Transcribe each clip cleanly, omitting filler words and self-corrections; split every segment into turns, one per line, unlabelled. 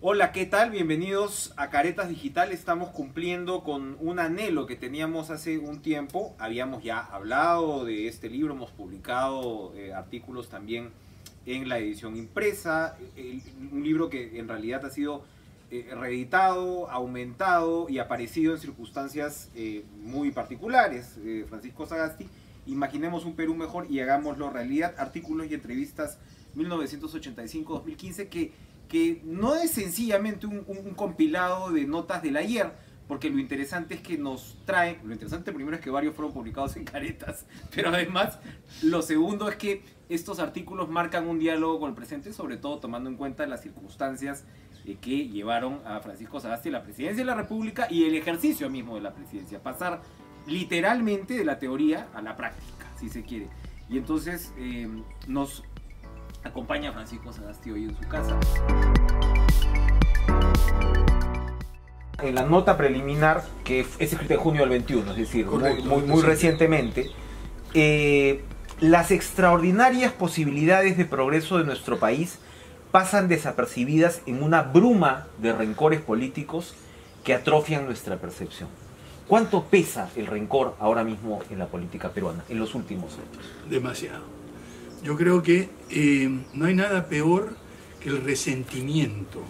Hola, ¿qué tal? Bienvenidos a Caretas Digital. Estamos cumpliendo con un anhelo que teníamos hace un tiempo. Habíamos ya hablado de este libro, hemos publicado artículos también en la edición impresa. Un libro que en realidad ha sido reeditado, aumentado y aparecido en circunstancias muy particulares. Francisco Sagasti, Imaginemos un Perú mejor y hagámoslo realidad. Artículos y entrevistas 1985-2015 que no es sencillamente un compilado de notas del ayer, porque lo interesante es que nos trae, lo interesante primero es que varios fueron publicados en Caretas, pero además lo segundo es que estos artículos marcan un diálogo con el presente, sobre todo tomando en cuenta las circunstancias que llevaron a Francisco Sagasti a la presidencia de la República y el ejercicio mismo de la presidencia, pasar literalmente de la teoría a la práctica, si se quiere. Y entonces nos acompaña Francisco Sagasti hoy en su casa. En la nota preliminar, que es escrita en junio del 21, es decir, muy recientemente, las extraordinarias posibilidades de progreso de nuestro país pasan desapercibidas en una bruma de rencores políticos que atrofian nuestra percepción. ¿Cuánto pesa el rencor ahora mismo en la política peruana, en los últimos años?
Demasiado. Yo creo que no hay nada peor que el resentimiento,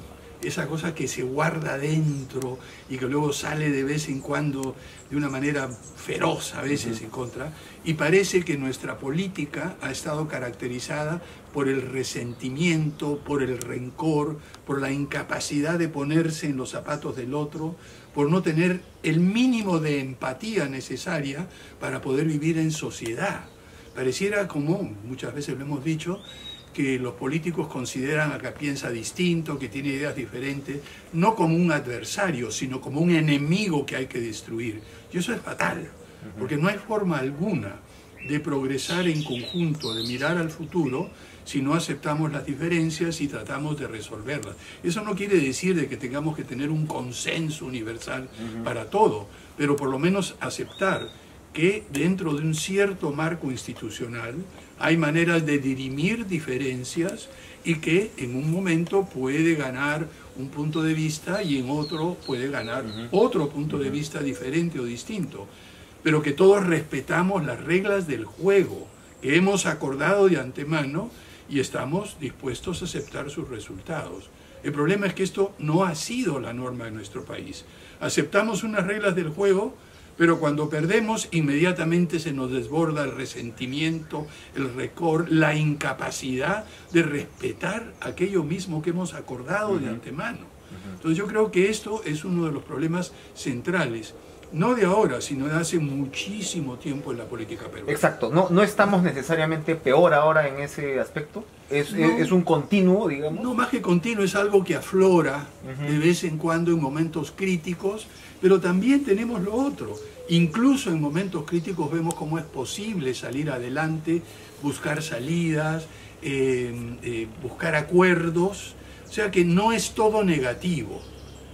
esa cosa que se guarda dentro y que luego sale de vez en cuando de una manera feroz, a veces en contra, y parece que nuestra política ha estado caracterizada por el resentimiento, por el rencor, por la incapacidad de ponerse en los zapatos del otro, por no tener el mínimo de empatía necesaria para poder vivir en sociedad. Pareciera, como muchas veces lo hemos dicho, que los políticos consideran a que piensa distinto, que tiene ideas diferentes, no como un adversario, sino como un enemigo que hay que destruir. Y eso es fatal, porque no hay forma alguna de progresar en conjunto, de mirar al futuro, si no aceptamos las diferencias y tratamos de resolverlas. Eso no quiere decir de que tengamos que tener un consenso universal para todo, pero por lo menos aceptar que dentro de un cierto marco institucional hay maneras de dirimir diferencias y que en un momento puede ganar un punto de vista y en otro puede ganar otro punto de vista diferente o distinto, pero que todos respetamos las reglas del juego que hemos acordado de antemano y estamos dispuestos a aceptar sus resultados. El problema es que esto no ha sido la norma de nuestro país. Aceptamos unas reglas del juego, pero cuando perdemos, inmediatamente se nos desborda el resentimiento, el rencor, la incapacidad de respetar aquello mismo que hemos acordado de antemano. Entonces yo creo que esto es uno de los problemas centrales, no de ahora, sino de hace muchísimo tiempo en la política peruana.
Exacto, no estamos necesariamente peor ahora en ese aspecto, es un continuo, digamos.
No, más que continuo, es algo que aflora de vez en cuando en momentos críticos, pero también tenemos lo otro. Incluso en momentos críticos vemos cómo es posible salir adelante, buscar salidas, buscar acuerdos, o sea que no es todo negativo.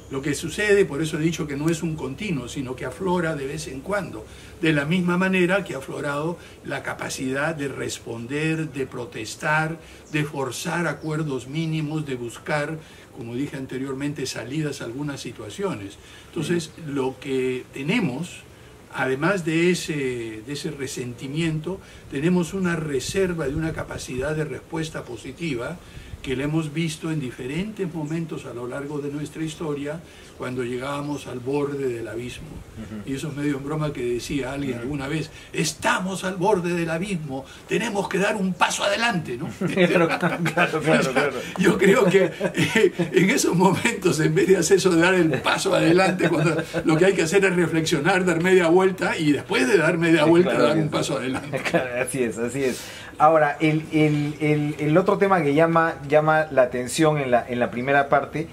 Lo que sucede, por eso he dicho que no es un continuo, sino que aflora de vez en cuando, de la misma manera que ha aflorado la capacidad de responder, de protestar, de forzar acuerdos mínimos, de buscar, como dije anteriormente, salidas a algunas situaciones. Entonces, lo que tenemos, además de ese resentimiento, tenemos una reserva de una capacidad de respuesta positiva que le hemos visto en diferentes momentos a lo largo de nuestra historia cuando llegábamos al borde del abismo. Y eso es medio en broma que decía alguien alguna vez, estamos al borde del abismo, tenemos que dar un paso adelante, ¿no?
Claro.
Yo creo que en esos momentos, en vez de hacer eso de dar el paso adelante, cuando lo que hay que hacer es reflexionar, dar media vuelta y después de dar media vuelta dar un paso adelante.
Así es. Ahora, el otro tema que llama la atención en la primera parte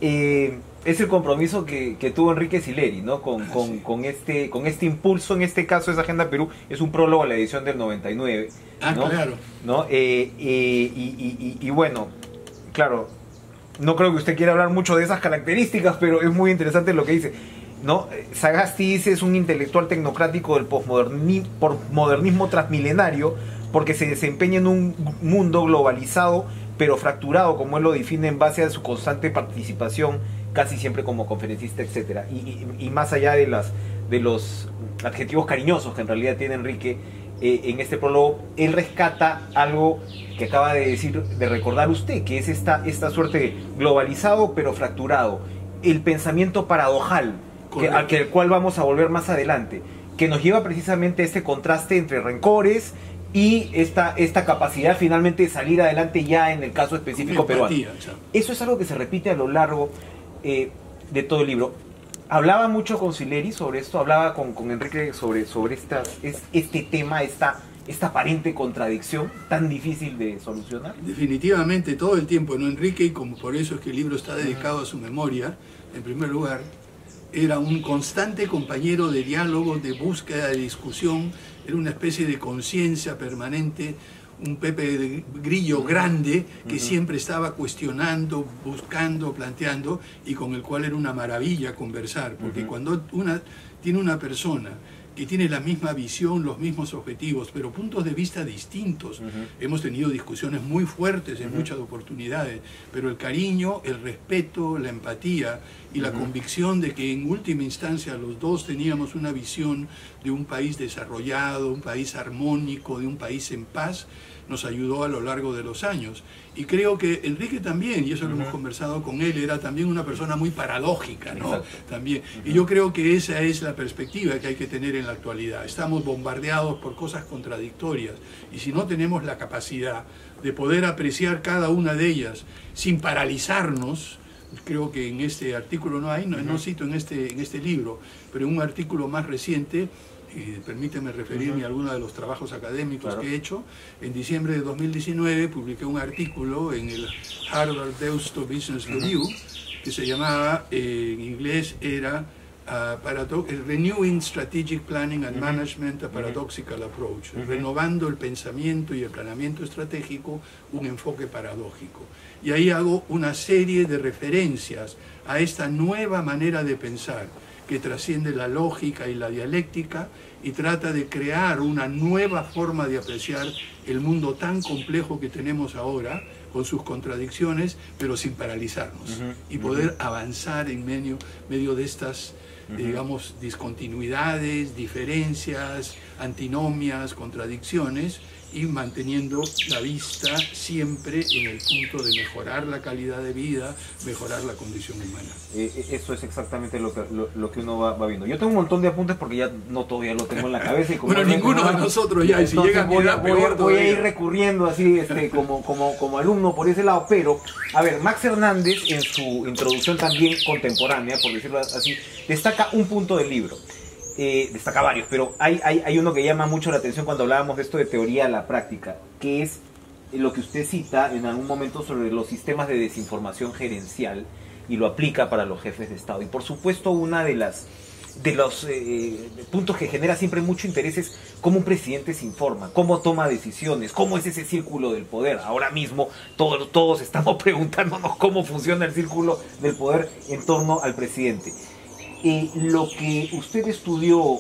es el compromiso que tuvo Enrique Sileri, ¿no? con este impulso, en este caso es Agenda Perú, es un prólogo a la edición del 99. ¿No?
Claro.
¿No? Y bueno, claro, no creo que usted quiera hablar mucho de esas características, pero es muy interesante lo que dice. ¿No? Sagasti dice es un intelectual tecnocrático del posmodernismo transmilenario porque se desempeña en un mundo globalizado pero fracturado, como él lo define en base a su constante participación, casi siempre como conferencista, etc. Y más allá de los adjetivos cariñosos que en realidad tiene Enrique, en este prólogo, él rescata algo que acaba de decir, de recordar usted, que es esta suerte de globalizado pero fracturado, el pensamiento paradojal, al cual vamos a volver más adelante, que nos lleva precisamente a este contraste entre rencores y esta capacidad finalmente de salir adelante ya en el caso específico peruano. Eso es algo que se repite a lo largo de todo el libro. Hablaba mucho con Sileri sobre esto, hablaba con Enrique sobre este tema, esta aparente contradicción tan difícil de solucionar.
Definitivamente todo el tiempo, ¿no, Enrique? Y como por eso es que el libro está dedicado a su memoria, en primer lugar, era un constante compañero de diálogo, de búsqueda, de discusión, era una especie de conciencia permanente, un Pepe de Grillo grande que siempre estaba cuestionando, buscando, planteando, y con el cual era una maravilla conversar, porque cuando tiene una persona que tiene la misma visión, los mismos objetivos, pero puntos de vista distintos. Hemos tenido discusiones muy fuertes en muchas oportunidades, pero el cariño, el respeto, la empatía y la convicción de que en última instancia los dos teníamos una visión de un país desarrollado, un país armónico, de un país en paz, nos ayudó a lo largo de los años. Y creo que Enrique también, y eso lo hemos conversado con él, era también una persona muy paradójica, ¿no? También. Y yo creo que esa es la perspectiva que hay que tener en la actualidad. Estamos bombardeados por cosas contradictorias, y si no tenemos la capacidad de poder apreciar cada una de ellas sin paralizarnos, creo que en este artículo no cito en este libro, pero en un artículo más reciente, y permíteme referirme a algunos de los trabajos académicos que he hecho. En diciembre de 2019 publiqué un artículo en el Harvard Deusto Business Review que se llamaba, en inglés era Renewing Strategic Planning and Management, a Paradoxical Approach, renovando el pensamiento y el planeamiento estratégico, un enfoque paradójico. Y ahí hago una serie de referencias a esta nueva manera de pensar, que trasciende la lógica y la dialéctica y trata de crear una nueva forma de apreciar el mundo tan complejo que tenemos ahora, con sus contradicciones, pero sin paralizarnos, y poder avanzar en medio de estas, digamos, discontinuidades, diferencias, antinomias, contradicciones, y manteniendo la vista siempre en el punto de mejorar la calidad de vida, mejorar la condición humana.
Eso es exactamente lo que uno va viendo. Yo tengo un montón de apuntes porque ya no todavía lo tengo en la cabeza. Y como
bueno, ninguno de nosotros ya, y si llega a mi edad peor
voy a ir recurriendo así como alumno por ese lado, pero, a ver, Max Hernández en su introducción también contemporánea, por decirlo así, destaca un punto del libro. Destaca varios, pero hay uno que llama mucho la atención cuando hablábamos de esto de teoría a la práctica, que es lo que usted cita en algún momento sobre los sistemas de desinformación gerencial y lo aplica para los jefes de Estado. Y por supuesto una de los puntos que genera siempre mucho interés es cómo un presidente se informa, cómo toma decisiones, cómo es ese círculo del poder. Ahora mismo todos estamos preguntándonos cómo funciona el círculo del poder en torno al presidente. Lo que usted estudió,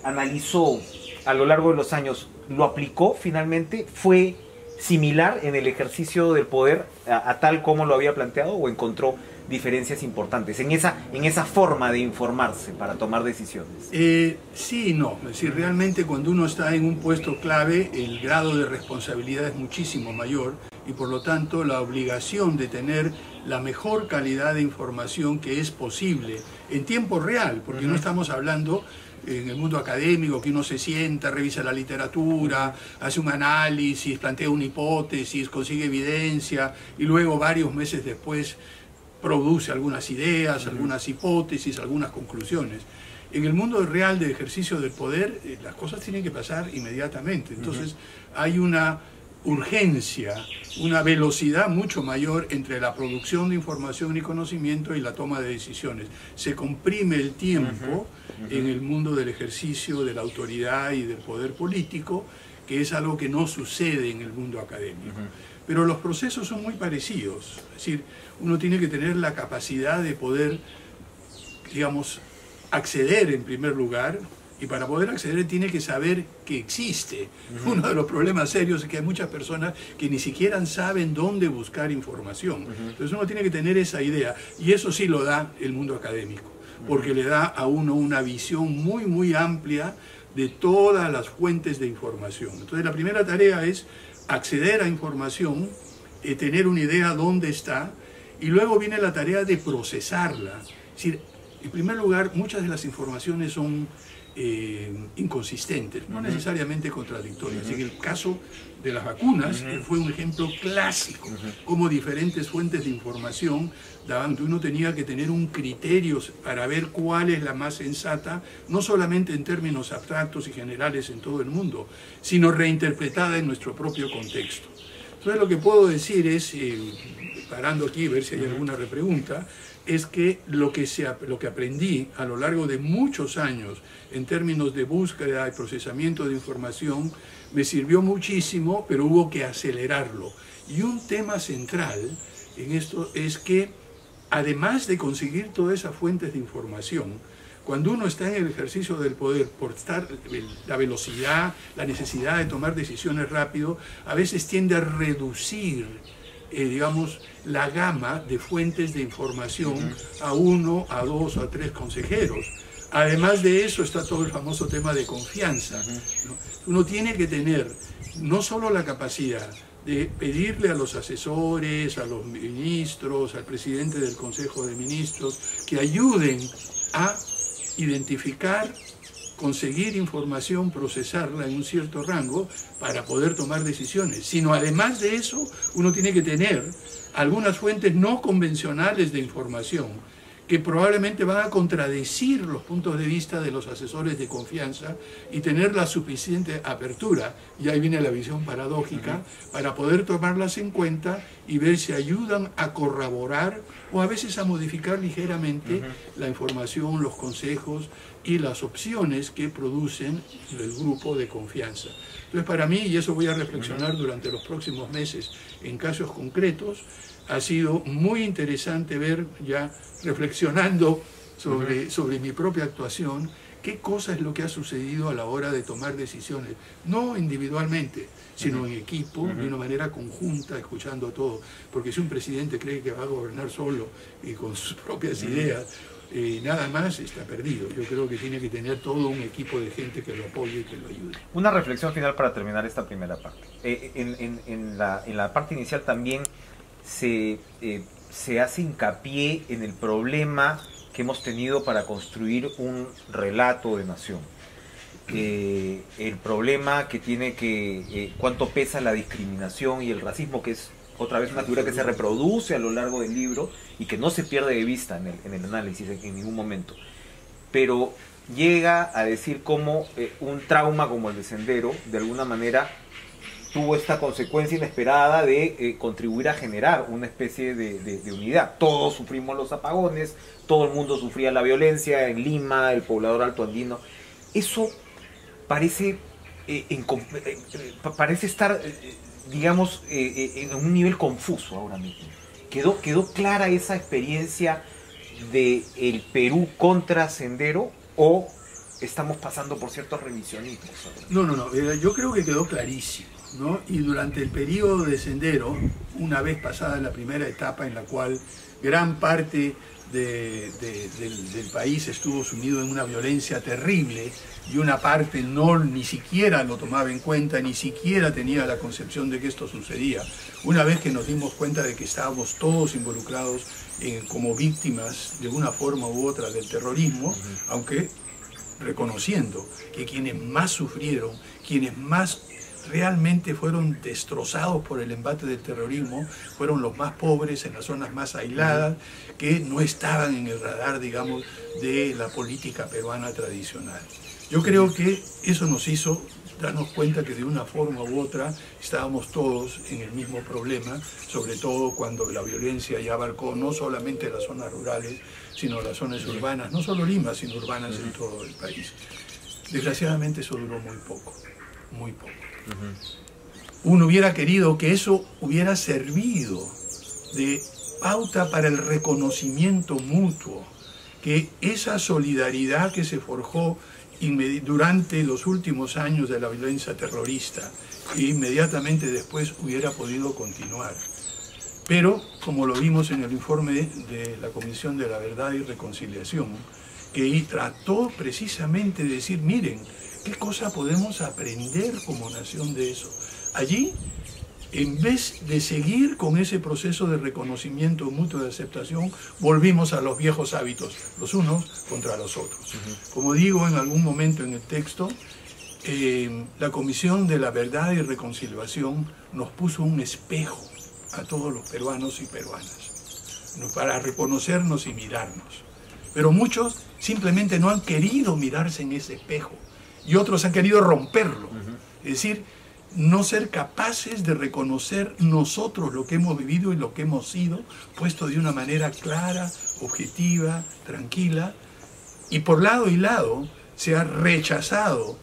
analizó a lo largo de los años, ¿lo aplicó finalmente? ¿Fue similar en el ejercicio del poder a tal como lo había planteado o encontró diferencias importantes en esa forma de informarse para tomar decisiones?
Sí y no. Es decir, realmente cuando uno está en un puesto clave, el grado de responsabilidad es muchísimo mayor y por lo tanto la obligación de tener la mejor calidad de información que es posible en tiempo real, porque no estamos hablando en el mundo académico que uno se sienta, revisa la literatura, hace un análisis, plantea una hipótesis, consigue evidencia y luego varios meses después produce algunas ideas, algunas hipótesis, algunas conclusiones. En el mundo real de ejercicio del poder, las cosas tienen que pasar inmediatamente. Entonces hay una urgencia, una velocidad mucho mayor entre la producción de información y conocimiento y la toma de decisiones. Se comprime el tiempo en el mundo del ejercicio de la autoridad y del poder político, que es algo que no sucede en el mundo académico. Pero los procesos son muy parecidos. Es decir, uno tiene que tener la capacidad de poder, digamos, acceder en primer lugar Y para poder acceder tiene que saber que existe. Uno de los problemas serios es que hay muchas personas que ni siquiera saben dónde buscar información. Entonces uno tiene que tener esa idea. Y eso sí lo da el mundo académico, porque le da a uno una visión muy, muy amplia de todas las fuentes de información. Entonces la primera tarea es acceder a información, tener una idea dónde está, y luego viene la tarea de procesarla. Es decir, en primer lugar, muchas de las informaciones son inconsistentes, no necesariamente contradictorias. Así que el caso de las vacunas fue un ejemplo clásico, como diferentes fuentes de información daban que uno tenía que tener un criterio para ver cuál es la más sensata, no solamente en términos abstractos y generales en todo el mundo, sino reinterpretada en nuestro propio contexto. Entonces lo que puedo decir es, parando aquí, ver si hay alguna repregunta, es que lo que aprendí a lo largo de muchos años en términos de búsqueda y procesamiento de información me sirvió muchísimo, pero hubo que acelerarlo. Y un tema central en esto es que, además de conseguir todas esas fuentes de información, cuando uno está en el ejercicio del poder, por la velocidad, la necesidad de tomar decisiones rápido, a veces tiende a reducir digamos, la gama de fuentes de información a 1, a 2, a 3 consejeros. Además de eso está todo el famoso tema de confianza, ¿no? Uno tiene que tener no solo la capacidad de pedirle a los asesores, a los ministros, al presidente del Consejo de Ministros, que ayuden a identificar, conseguir información, procesarla en un cierto rango para poder tomar decisiones, sino además de eso, uno tiene que tener algunas fuentes no convencionales de información que probablemente van a contradecir los puntos de vista de los asesores de confianza y tener la suficiente apertura, y ahí viene la visión paradójica, para poder tomarlas en cuenta y ver si ayudan a corroborar o a veces a modificar ligeramente la información, los consejos y las opciones que producen el grupo de confianza. Entonces para mí, y eso voy a reflexionar durante los próximos meses en casos concretos, ha sido muy interesante ver, ya reflexionando sobre mi propia actuación, qué cosa es lo que ha sucedido a la hora de tomar decisiones, no individualmente, sino en equipo, de una manera conjunta, escuchando todo. Porque si un presidente cree que va a gobernar solo y con sus propias ideas, nada más, está perdido. Yo creo que tiene que tener todo un equipo de gente que lo apoye y que lo ayude.
Una reflexión final para terminar esta primera parte. En la parte inicial también se hace hincapié en el problema que hemos tenido para construir un relato de nación. El problema que tiene cuánto pesa la discriminación y el racismo, que es otra vez una figura que se reproduce a lo largo del libro y que no se pierde de vista en el análisis en ningún momento. Pero llega a decir cómo un trauma como el de Sendero, de alguna manera, tuvo esta consecuencia inesperada de contribuir a generar una especie de unidad. Todos sufrimos los apagones, todo el mundo sufría la violencia en Lima, el poblador altoandino. Eso parece estar, digamos, en un nivel confuso ahora mismo. ¿Quedó clara esa experiencia del Perú contra Sendero o estamos pasando por ciertos revisionismos?
No, yo creo que quedó clarísimo, ¿no? Y durante el periodo de Sendero, una vez pasada la primera etapa en la cual gran parte del país estuvo sumido en una violencia terrible y una parte ni siquiera lo tomaba en cuenta, ni siquiera tenía la concepción de que esto sucedía. Una vez que nos dimos cuenta de que estábamos todos involucrados como víctimas de una forma u otra del terrorismo, aunque reconociendo que quienes más sufrieron, quienes más realmente fueron destrozados por el embate del terrorismo, fueron los más pobres en las zonas más aisladas, que no estaban en el radar, digamos, de la política peruana tradicional. Yo creo que eso nos hizo darnos cuenta que de una forma u otra estábamos todos en el mismo problema, sobre todo cuando la violencia ya abarcó no solamente las zonas rurales, sino las zonas urbanas, no solo Lima, sino urbanas en todo el país. Desgraciadamente eso duró muy poco, muy poco. Uno hubiera querido que eso hubiera servido de pauta para el reconocimiento mutuo, que esa solidaridad que se forjó durante los últimos años de la violencia terrorista, e inmediatamente después hubiera podido continuar. Pero, como lo vimos en el informe de la Comisión de la Verdad y Reconciliación, que trató precisamente de decir, miren, ¿qué cosa podemos aprender como nación de eso? Allí, en vez de seguir con ese proceso de reconocimiento mutuo de aceptación, volvimos a los viejos hábitos, los unos contra los otros. Como digo en algún momento en el texto, la Comisión de la Verdad y Reconciliación nos puso un espejo a todos los peruanos y peruanas, para reconocernos y mirarnos. Pero muchos simplemente no han querido mirarse en ese espejo y otros han querido romperlo. Es decir, no ser capaces de reconocer nosotros lo que hemos vivido y lo que hemos sido, puesto de una manera clara, objetiva, tranquila, y por lado y lado se ha rechazado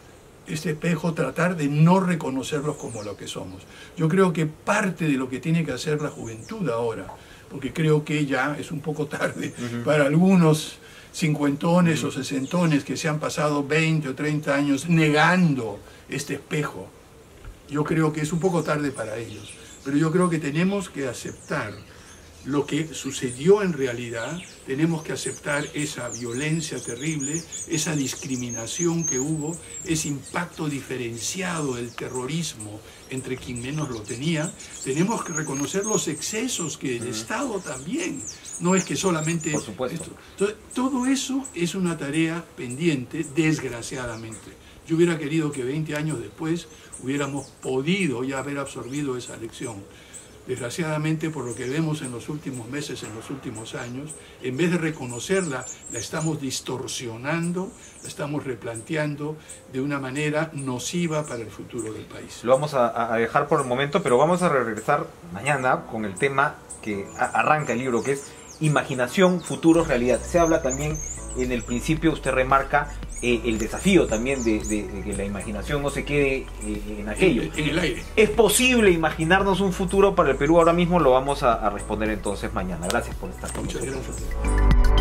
este espejo, tratar de no reconocerlos como lo que somos. Yo creo que parte de lo que tiene que hacer la juventud ahora, porque creo que ya es un poco tarde para algunos cincuentones o sesentones que se han pasado 20 o 30 años negando este espejo. Yo creo que es un poco tarde para ellos, pero yo creo que tenemos que aceptar lo que sucedió en realidad, tenemos que aceptar esa violencia terrible, esa discriminación que hubo, ese impacto diferenciado del terrorismo entre quien menos lo tenía. Tenemos que reconocer los excesos que el Estado también, no es que solamente...
Por supuesto.
Esto. Entonces, todo eso es una tarea pendiente, desgraciadamente. Yo hubiera querido que 20 años después hubiéramos podido ya haber absorbido esa lección. Desgraciadamente, por lo que vemos en los últimos meses, en los últimos años, en vez de reconocerla, la estamos distorsionando, la estamos replanteando de una manera nociva para el futuro del país.
Lo vamos a dejar por el momento, pero vamos a regresar mañana con el tema que arranca el libro, que es imaginación, futuro, realidad. Se habla también, en el principio usted remarca el desafío también de que la imaginación no se quede en aquello.
En el aire.
¿Es posible imaginarnos un futuro para el Perú ahora mismo? Lo vamos a responder entonces mañana. Gracias por estar con nosotros.
Muchas gracias.